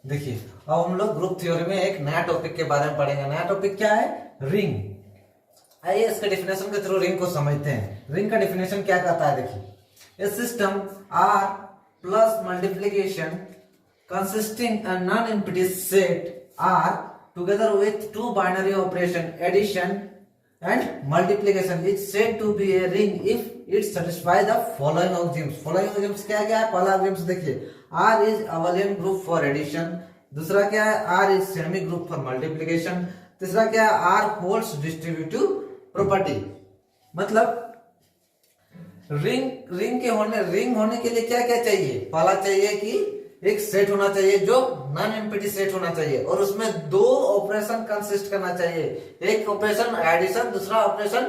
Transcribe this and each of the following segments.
देखिए, अब हम लोग ग्रुप थ्योरी में एक नया टॉपिक के बारे में पढ़ेंगे। नया टॉपिक क्या है? रिंग। आइए इसके डेफिनेशन के थ्रू रिंग को समझते हैं। रिंग का डेफिनेशन क्या कहता है? देखिए, a system R plus multiplication consisting a non-empty set R together with two binary operation addition and multiplication is said to be a ring if it satisfies the following axioms. Following axioms क्या क्या है? पहला axioms देखिए, R is abelian group for addition। दूसरा क्या है? R is semi group for multiplication। तीसरा क्या है? R holds distributive property। मतलब रिंग होने के लिए क्या क्या चाहिए? पहला चाहिए कि एक सेट होना चाहिए जो नॉन एम्प्टी सेट होना चाहिए और उसमें दो ऑपरेशन कंसिस्ट करना चाहिए। एक ऑपरेशन एडिशन, दूसरा ऑपरेशन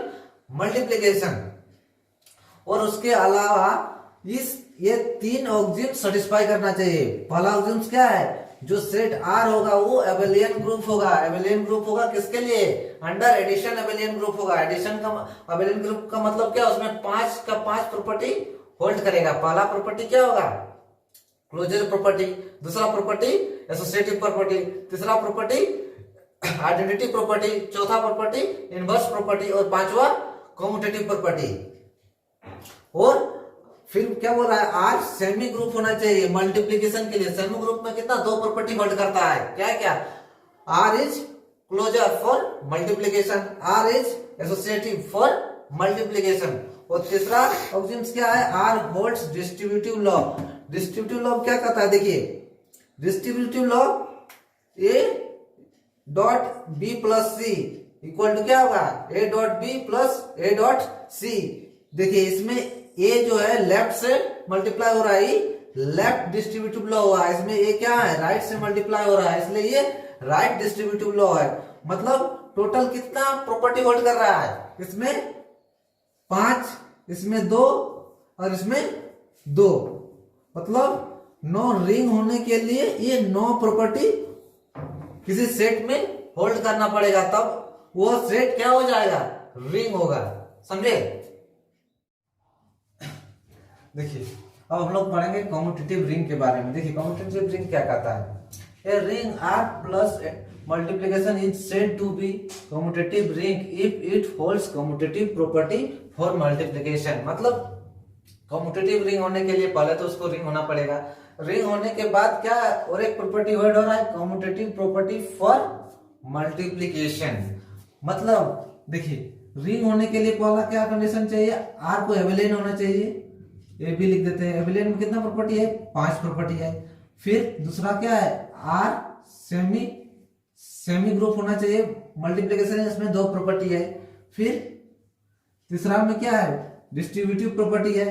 मल्टीप्लिकेशन। और उसके अलावा ये तीन ऑक्सियम सेटिस्फाई करना चाहिए। पहला ऑक्सियम क्या है? जो सेट आर होगा वो एबेलियन ग्रुप होगा। एबेलियन ग्रुप होगा किसके लिए? अंडर एडिशन एबेलियन ग्रुप होगा। एडिशन का एबेलियन ग्रुप का मतलब क्या? उसमें 5 का 5 प्रॉपर्टी होल्ड करेगा। पहला प्रॉपर्टी क्या होगा? Closure property. दूसरा प्रॉपर्टी एसोसिएटिव प्रॉपर्टी। तीसरा प्रॉपर्टी आइडेंटिटी प्रॉपर्टी। चौथा प्रॉपर्टी इनवर्स प्रॉपर्टी और पांचवा कम्यूटेटिव प्रॉपर्टी। और फिर क्या बोल रहा है? आर सेमी ग्रुप होना चाहिए मल्टीप्लिकेशन के लिए। सेमी ग्रुप में कितना? दो प्रॉपर्टी होल्ड करता है। क्या क्या? R is closure for multiplication, R is associative for multiplication. और तीसरा ऑक्सियम क्या है? R holds distributive law. Distributive law क्या कहता है? देखिए, distributive law A dot B plus C equal to क्या होगा? ए dot B plus A dot C. देखिए, इसमें ए जो है लेफ्ट से मल्टीप्लाई हो रहा है, लेफ्ट डिस्ट्रीब्यूटिव लॉ हुआ है। इसमें ए क्या है? राइट से मल्टीप्लाई हो रहा है, इसलिए ये राइट डिस्ट्रीब्यूटिव लॉ है। मतलब टोटल कितना प्रॉपर्टी होल्ड कर रहा है? इसमें 5, इसमें 2 और इसमें 2। मतलब 9 रिंग होने के लिए ये 9 प्रॉपर्टी किसी सेट में होल्ड करना पड़ेगा, तब वो सेट क्या हो जाएगा? रिंग होगा। समझे? देखिए, अब हम लोग पढ़ेंगे कम्यूटेटिव रिंग के बारे में। देखिए, कम्यूटेटिव रिंग क्या कहता है? A ring R plus multiplication is said to be commutative ring if it holds commutative property for multiplication. मतलब कम्यूटेटिव रिंग होने के लिए पहले तो उसको रिंग होना पड़ेगा। रिंग होने के बाद क्या और एक प्रॉपर्टी होल्ड हो रहा है? Commutative property for multiplication. मतलब देखिए, रिंग होने के लिए पहला क्या कंडीशन चाहिए? आर को एबेलियन होना चाहिए। ए भी लिख देते हैं। एबेलियन में कितना प्रॉपर्टी है? 5 प्रॉपर्टी है। फिर दूसरा क्या है? आर सेमी ग्रुप होना चाहिए। मल्टीप्लिकेशन है, इसमें 2 प्रॉपर्टी है। फिर तीसरा में क्या है? डिस्ट्रीब्यूटिव प्रॉपर्टी है,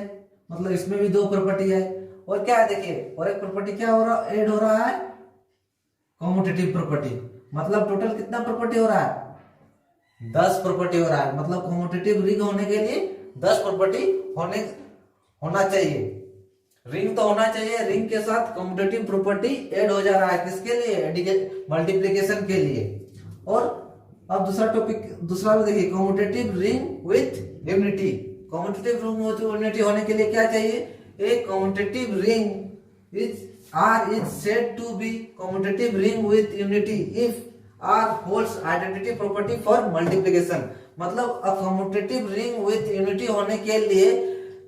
मतलब इसमें भी 2 प्रॉपर्टी है। और क्या है? देखिए, और एक प्रॉपर्टी क्या हो रहा है? ऐड हो रहा है, कम्यूटेटिव प्रॉपर्टी। मतलब टोटल कितना प्रॉपर्टी हो रहा है? 10 प्रॉपर्टी हो रहा है। मतलब कम्यूटेटिव रिंग होने के लिए 10 प्रॉपर्टी होना चाहिए। रिंग तो होना चाहिए, रिंग के साथ कम्यूटेटिव प्रॉपर्टी ऐड हो जा रहा है। किसके लिए? मल्टीप्लिकेशन के लिए। और अब दूसरा में देखिए, commutative ring with unity. Commutative ring with unity होने के लिए क्या चाहिए? A commutative ring is said to be commutative ring with unity if R holds identity property for multiplication. मतलब a commutative ring with unity होने के लिए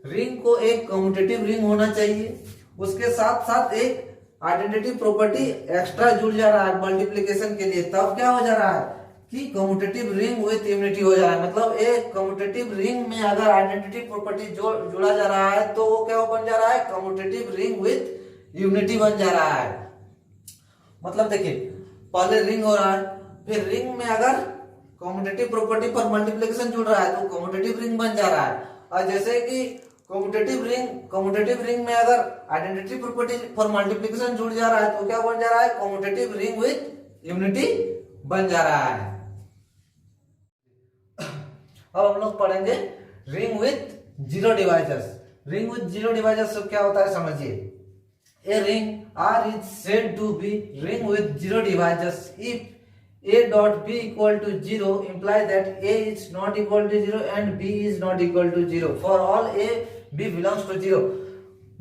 ring को एक कम्यूटेटिव रिंग होना चाहिए, उसके साथ साथ एक आइडेंटिटी प्रॉपर्टी एक्स्ट्रा जुड़ जा रहा है मल्टीप्लिकेशन के लिए। तब क्या हो जा रहा है कि कम्यूटेटिव रिंग विथ यूनिटी हो जा रहा है। मतलब एक कम्यूटेटिव रिंग में अगर आइडेंटिटी प्रॉपर्टी जुड़ा जा रहा है तो वो क्या बन जा रहा है? कम्यूटेटिव रिंग विथ यूनिटी बन जा रहा है। मतलब देखिए, पहले रिंग हो रहा है, फिर रिंग में अगर कम्यूटेटिव प्रॉपर्टी पर मल्टीप्लिकेशन जुड़ रहा है तो कम्यूटेटिव रिंग बन जा रहा है। और जैसे कि कम्यूटेटिव रिंग में अगर आइडेंटिटी प्रॉपर्टी फॉर मल्टीप्लिकेशन जुड़ जा रहा है तो क्या बन जा रहा है? कम्यूटेटिव रिंग विथ यूनिटी बन जा रहा है। अब हम लोग पढ़ेंगे ring with zero divisors. Ring with zero divisors क्या होता है समझिए। A ring R is said to be ring with zero divisors if a dot b equal to 0 imply that a is not equal to 0 and b is not equal to 0 for all a b belongs to 0।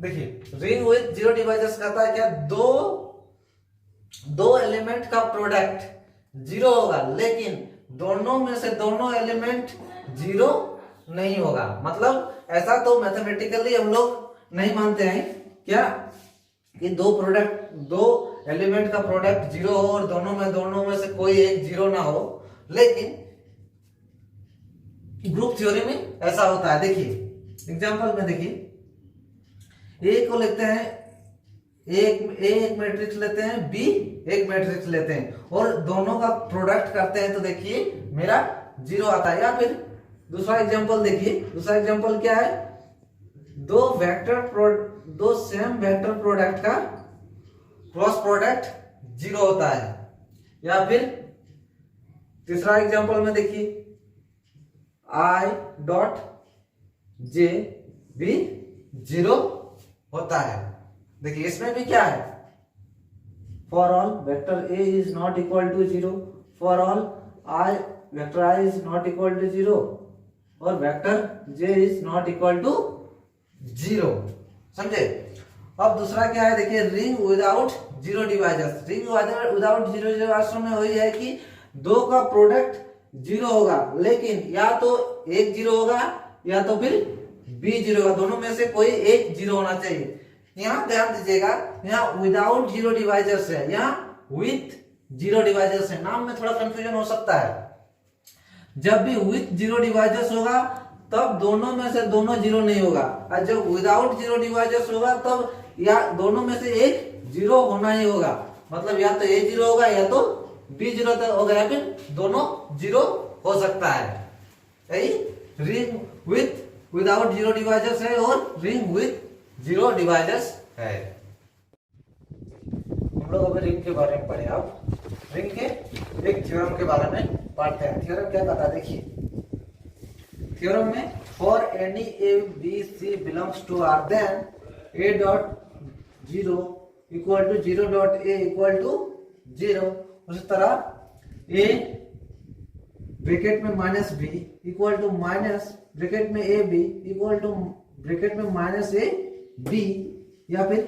देखिए, ring with zero divisors कहता है क्या? दो element का product zero होगा, लेकिन दोनों में से दोनों एलिमेंट जीरो नहीं होगा। मतलब ऐसा तो मैथमेटिकली हम लोग नहीं मानते हैं क्या कि दो एलिमेंट का प्रोडक्ट जीरो हो और दोनों में से कोई एक जीरो ना हो, लेकिन ग्रुप थ्योरी में ऐसा होता है। देखिए एग्जांपल में देखिए, ए को लेते हैं, एक मैट्रिक्स लेते हैं, बी एक मैट्रिक्स लेते हैं और दोनों का प्रोडक्ट करते हैं तो देखिए मेरा जीरो आता है। या फिर दूसरा एग्जांपल देखिए, दूसरा एग्जांपल क्या है, दो सेम वेक्टर प्रोडक्ट का क्रॉस प्रोडक्ट जीरो होता है। या फिर तीसरा एग्जांपल में देखिए, I डॉट जे भी जीरो होता है। देखिए इसमें भी क्या है, for all vector a is not equal to zero, for all i vector i is not equal to zero और vector j is not equal to zero. समझे? अब दूसरा क्या है, देखिए ring without zero divisors. Ring without zero divisors में वही है कि दो का प्रोडक्ट जीरो होगा, लेकिन या तो एक जीरो होगा या तो फिर बी जीरो होगा, दोनों में से कोई एक जीरो होना चाहिए। यहाँ ध्यान दीजिएगा, यहाँ विदाउट जीरो डिवाइजर्स है, यहाँ विथ जीरो डिवाइजर्स है। नाम में थोड़ा कंफ्यूजन हो सकता है। जब भी विथ जीरो डिवाइजर्स होगा तब दोनों में से दोनों जीरो नहीं होगा, और जब विदाउट जीरो डिवाइजर्स होगा तब या दोनों में से एक जीरो होना ही होगा। मतलब या तो ए जीरो होगा या तो बी जीरो होगा, या फिर दोनों जीरो हो सकता है। Ring with without zero divisors है और रिंग विथ जीरो डिवाइजर्स है। हम लोग अभी रिंग के बारे में पढ़े। अब रिंग के एक थ्योरम के बारे में पढ़ते हैं। थ्योरम क्या कहता है, देखिए थ्योरम में for any a b c belongs to R then a dot zero equal to zero dot A equal to zero. उसी तरह ए ब्रैकेट में minus b equal to minus bracket में a b equal to bracket में minus a b. या फिर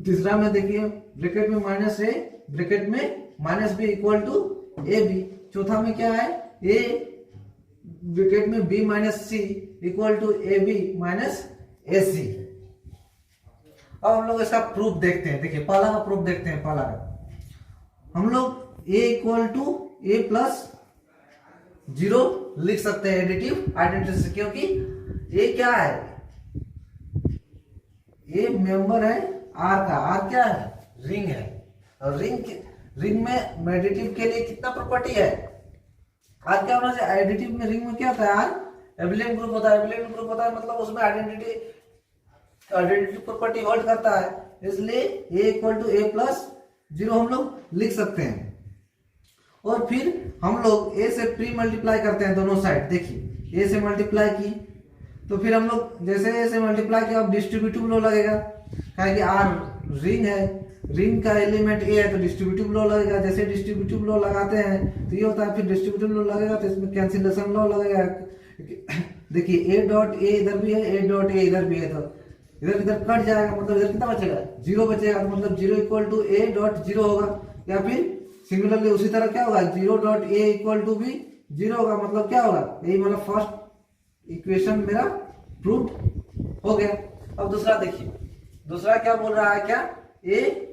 तीसरा में देखिए ब्रैकेट में माइनस ए ब्रैकेट में minus b equal to a b. चौथा में क्या है, ए ब्रैकेट में B minus C equal to a b minus a c. अब हम लोग इसका प्रूफ देखते हैं। देखिए पहला का प्रूफ देखते हैं। पहला का हम लोग a equal to a plus zero लिख सकते हैं एडिटिव आइडेंटिटी से, क्योंकि ए क्या है, ए मेंबर है आर का। आर क्या है, रिंग है, और रिंग में एडिटिव के लिए कितना प्रॉपर्टी है, आर क्या होना चाहिए। एडिटिव में रिंग में क्या होता है, आर एबेलियन ग्रुप होता है। एबेलियन ग्रुप होता है मतलब उसमें आइडेंटिटी प्रॉपर्टी होल्ड करता है, इसलिए a equal to a plus zero हम लोग लिख सकते हैं। और फिर हम लोग ए से प्री मल्टीप्लाई करते हैं दोनों साइड। देखिए ए से मल्टीप्लाई की तो फिर हम लोग जैसे ए से मल्टीप्लाई किया, अब डिस्ट्रीब्यूटिव लॉ लगेगा, क्योंकि आर रिंग है, रिंग का एलिमेंट ए है तो डिस्ट्रीब्यूटिव लॉ लगेगा। जैसे डिस्ट्रीब्यूटिव लॉ लगाते हैं तो ये होता है, फिर डिस्ट्रीब्यूटिव लॉ लगेगा तो इसमें कैंसिलेशन लॉ लगेगा। देखिए ए डॉट ए इधर भी है, ए डॉट ए इधर भी है, तो इधर इधर कट जाएगा, मतलब इधर कितना बचेगा, जीरो बचेगा। तो मतलब zero equal to A dot zero होगा। या फिर सिमिलरली उसी तरह क्या होगा, zero dot A equal to भी जीरो होगा। मतलब क्या होगा, यही मतलब फर्स्ट इक्वेशन मेरा प्रूव हो गया। अब दूसरा देखिए, दूसरा क्या बोल रहा है, क्या ए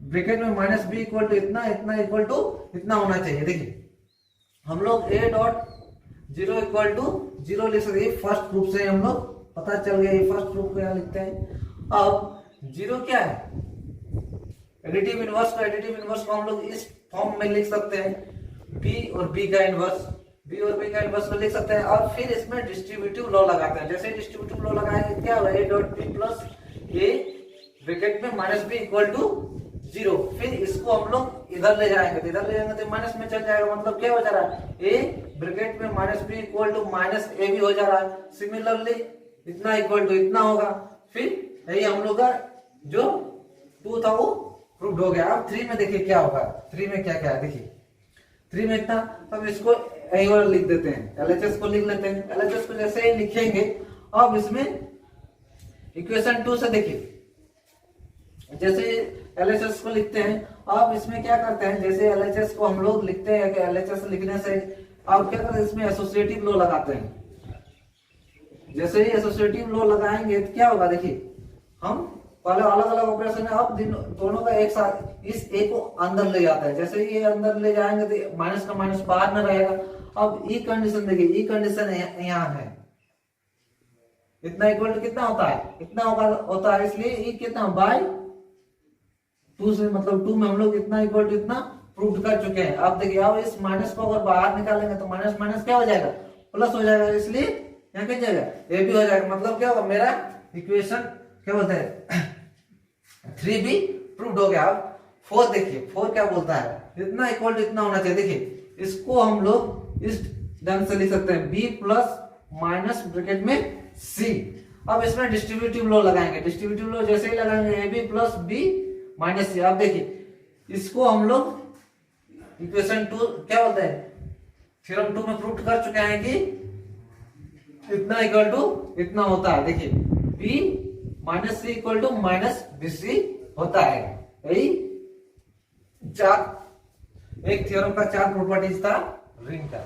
ब्रैकेट में माइनस बी इक्वल टू इतना इतना इक्वल टू इतना होना चाहिए। देखिए हम लोग A dot zero equal to zero लिख सकते हैं। फर्स्ट प्रूफ से हम लोग पता चल गया, ये फर्स्ट प्रूफ को यहाँ लिखते हैं। अब जीरो क्या है, एडिटिव इनवर्स को हम लोग इस फॉर्म में लिख सकते हैं, बी और बी का इनवर्स को लिख सकते हैं। और फिर इसमें डिस्ट्रीब्यूटिव लॉ लगाते हैं। जैसे डिस्ट्रीब्यूटिव लॉ लगाएंगे क्या होगा, ए dot B plus a bracket में minus b equal to zero. फिर इसको हम लोग इधर ले जाएंगे तो माइनस में चल जाएगा। मतलब क्या हो जा रहा है, ए ब्रैकेट में minus b equal to minus a भी हो जा रहा है। सिमिलरली इतना इक्वल टू इतना होगा। फिर यही हम लोग का जो 2 था वो प्रूव्ड हो गया। अब 3 में देखिए क्या होगा, 3 में क्या क्या है। देखिए 3 में इतना, अब इसको यही वाला लिख देते हैं, एलएचएस को लिख लेते हैं। एलएचएस को जैसे ही लिखेंगे, अब इसमें इक्वेशन 2 से देखिए, जैसे LHS को लिखते हैं। अब इसमें क्या करते हैं, जैसे LHS को हम लोग लिखते हैं कि LHS लिखने से अब क्या करते हैं, इसमें एसोसिएटिव लॉ लगाते हैं। जैसे ही एसोसिएटिव लॉ लगाएंगे तो क्या होगा, देखिए हम पहले अलग अलग ऑपरेशन है, अब दोनों का एक साथ इस ए को अंदर ले जाता है। जैसे ही ये अंदर ले जाएंगे तो माइनस का माइनस बाहर में रहेगा। अब ई कंडीशन देखिए, ई कंडीशन यहाँ है, इतना इक्वल टू कितना होता है, इतना होता है, इसलिए ई कितना बाय 2 से, मतलब 2 में हम लोग इतना इक्वल टू इतना प्रूव कर चुके हैं। अब देखिए अब इस माइनस को अगर बाहर निकालेंगे तो माइनस माइनस क्या हो जाएगा, प्लस हो जाएगा, इसलिए यहाँ क्या जाएगा, ए भी हो जाएगा। मतलब क्या होगा, मेरा इक्वेशन क्या बोलते हैं 3b प्रूव्ड हो गया। अब 4 देखिए, 4 क्या बोलता है, इतना इक्वल टू इतना होना चाहिए। देखिए इसको हम लोग इस ढंग से लिख सकते हैं, b प्लस माइनस ब्रैकेट में c। अब इसमें डिस्ट्रीब्यूटिव लॉ लगाएंगे। डिस्ट्रीब्यूटिव लॉ जैसे ही लगाएंगे ab plus b minus c। अब देखिए इसको हम लोग इक्वेशन 2 क्या बोलते हैं, थ्योरम 2 में प्रूव कर चुके हैं कि इतना इक्वल टू इतना होता है। देखिए b minus C equal to minus bc होता है। यही एक थ्योरम का 4 प्रॉपर्टीज था रिंग का।